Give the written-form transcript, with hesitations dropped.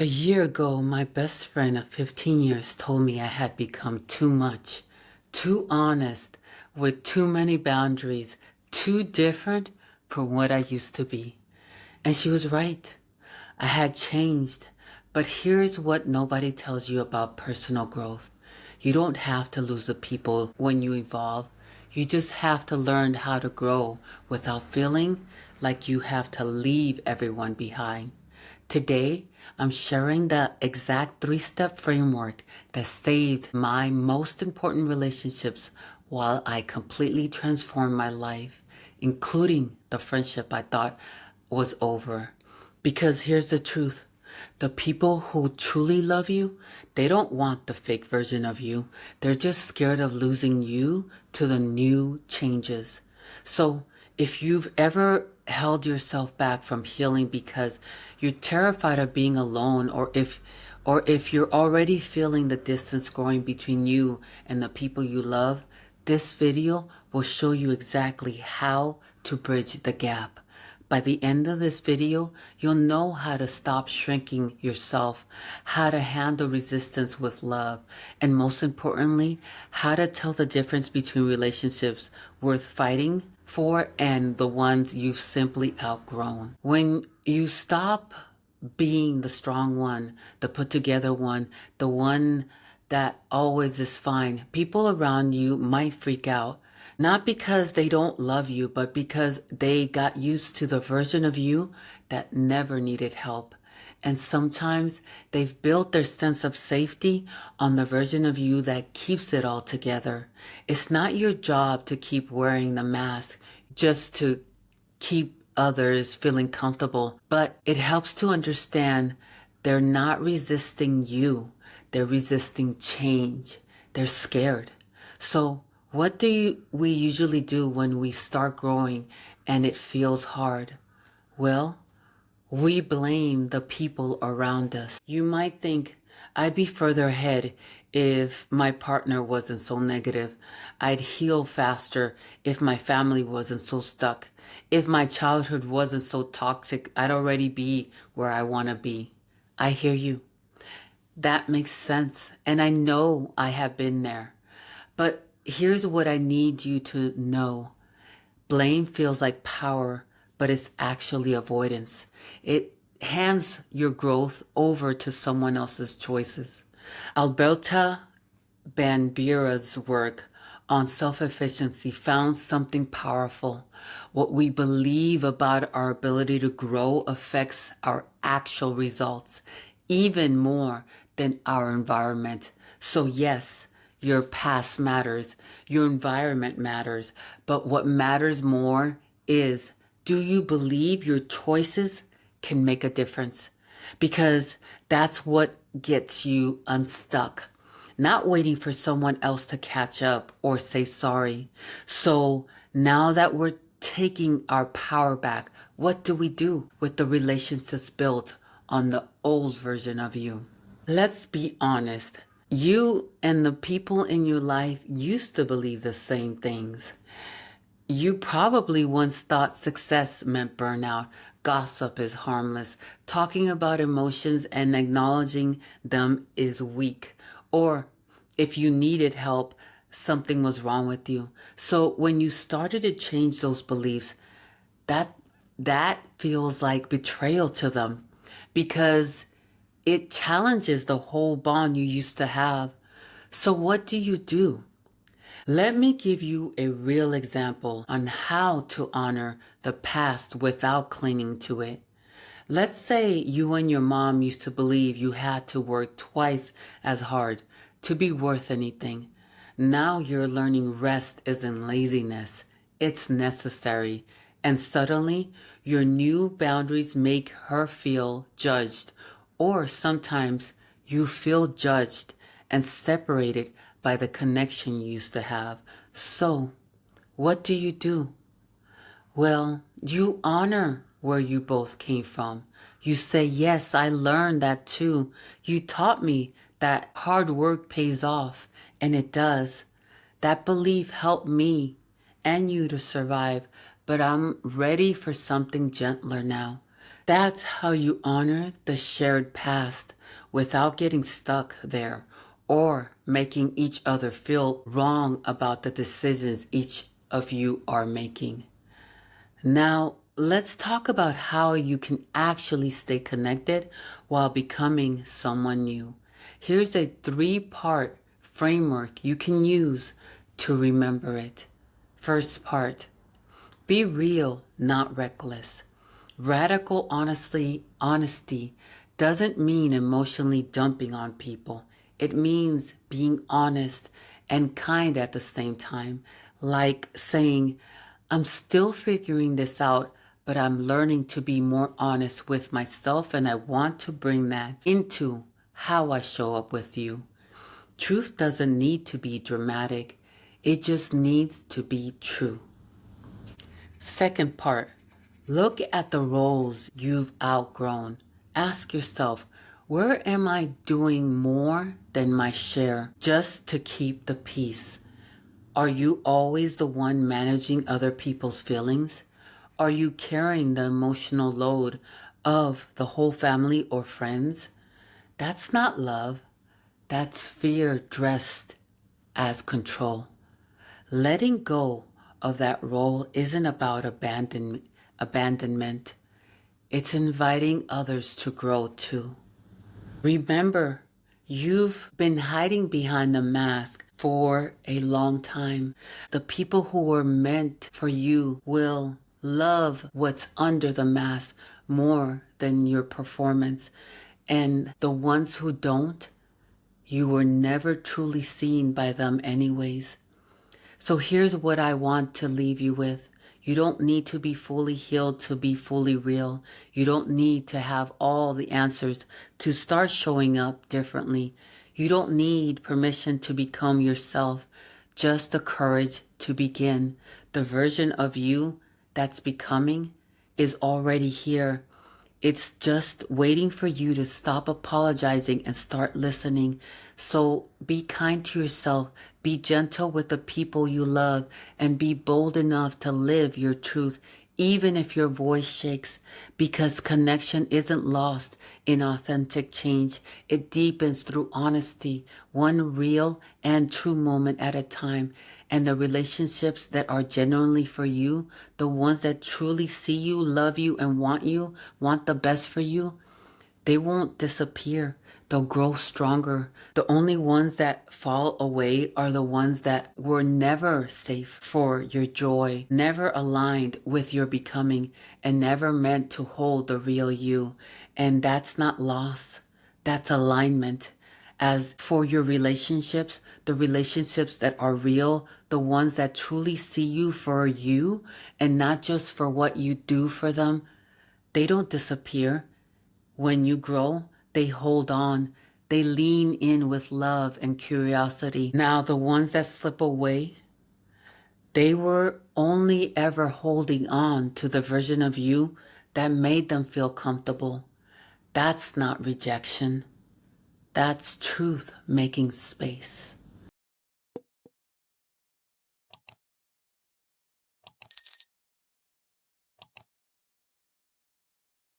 A year ago, my best friend of 15 years told me I had become too much, too honest, with too many boundaries, too different from what I used to be. And she was right. I had changed. But here's what nobody tells you about personal growth. You don't have to lose the people when you evolve. You just have to learn how to grow without feeling like you have to leave everyone behind. Today, I'm sharing the exact 3-step framework that saved my most important relationships while I completely transformed my life, including the friendship I thought was over. Because here's the truth. The people who truly love you, they don't want the fake version of you. They're just scared of losing you to the new changes. So if you've ever held yourself back from healing because you're terrified of being alone, or if you're already feeling the distance growing between you and the people you love, this video will show you exactly how to bridge the gap. By the end of this video, you'll know how to stop shrinking yourself, how to handle resistance with love, and most importantly, how to tell the difference between relationships worth fighting for and the ones you've simply outgrown. When you stop being the strong one, the put together one, the one that always is fine, people around you might freak out. Not because they don't love you, but because they got used to the version of you that never needed help. And sometimes they've built their sense of safety on the version of you that keeps it all together. It's not your job to keep wearing the mask just to keep others feeling comfortable, but it helps to understand they're not resisting you. They're resisting change. They're scared. So what we usually do when we start growing and it feels hard? Well, we blame the people around us. You might think, I'd be further ahead if my partner wasn't so negative. I'd heal faster if my family wasn't so stuck. If my childhood wasn't so toxic, I'd already be where I want to be. I hear you. That makes sense. And I know I have been there. But here's what I need you to know. Blame feels like power, but it's actually avoidance. It hands your growth over to someone else's choices. Alberta Banbira's work on self-efficiency found something powerful. What we believe about our ability to grow affects our actual results, even more than our environment. So yes, your past matters, your environment matters, but what matters more is, do you believe your choices can make a difference? Because that's what gets you unstuck. Not waiting for someone else to catch up or say sorry. So now that we're taking our power back, what do we do with the relationships built on the old version of you? Let's be honest. You and the people in your life used to believe the same things. You probably once thought success meant burnout, gossip is harmless, talking about emotions and acknowledging them is weak, or if you needed help, something was wrong with you. So when you started to change those beliefs, that that feels like betrayal to them because it challenges the whole bond you used to have. So what do you do? Let me give you a real example on how to honor the past without clinging to it. Let's say you and your mom used to believe you had to work twice as hard to be worth anything. Now you're learning rest isn't laziness, it's necessary. And suddenly, your new boundaries make her feel judged, or sometimes you feel judged and separated by the connection you used to have. So, what do you do? Well, you honor where you both came from. You say, yes, I learned that too. You taught me that hard work pays off, and it does. That belief helped me and you to survive, but I'm ready for something gentler now. That's how you honor the shared past without getting stuck there or making each other feel wrong about the decisions each of you are making. Now, let's talk about how you can actually stay connected while becoming someone new. Here's a 3-part framework you can use to remember it. First part, be real, not reckless. Radical honesty doesn't mean emotionally dumping on people. It means being honest and kind at the same time, like saying, I'm still figuring this out, but I'm learning to be more honest with myself, and I want to bring that into how I show up with you. Truth doesn't need to be dramatic. It just needs to be true. Second part, look at the roles you've outgrown. Ask yourself, where am I doing more than my share just to keep the peace? Are you always the one managing other people's feelings? Are you carrying the emotional load of the whole family or friends? That's not love. That's fear dressed as control. Letting go of that role isn't about abandonment. It's inviting others to grow too. Remember, you've been hiding behind the mask for a long time. The people who were meant for you will love what's under the mask more than your performance. And the ones who don't, you were never truly seen by them anyways. So here's what I want to leave you with. You don't need to be fully healed to be fully real. You don't need to have all the answers to start showing up differently. You don't need permission to become yourself, just the courage to begin. The version of you that's becoming is already here. It's just waiting for you to stop apologizing and start listening. So be kind to yourself, be gentle with the people you love, and be bold enough to live your truth, even if your voice shakes, because connection isn't lost in authentic change. It deepens through honesty, one real and true moment at a time. And the relationships that are genuinely for you, the ones that truly see you, love you, and want the best for you, they won't disappear. They'll grow stronger. The only ones that fall away are the ones that were never safe for your joy, never aligned with your becoming, and never meant to hold the real you. And that's not loss. That's alignment. As for your relationships, the relationships that are real, the ones that truly see you for you and not just for what you do for them, they don't disappear. When you grow, they hold on. They lean in with love and curiosity. Now, the ones that slip away, they were only ever holding on to the version of you that made them feel comfortable. That's not rejection. That's truth making space.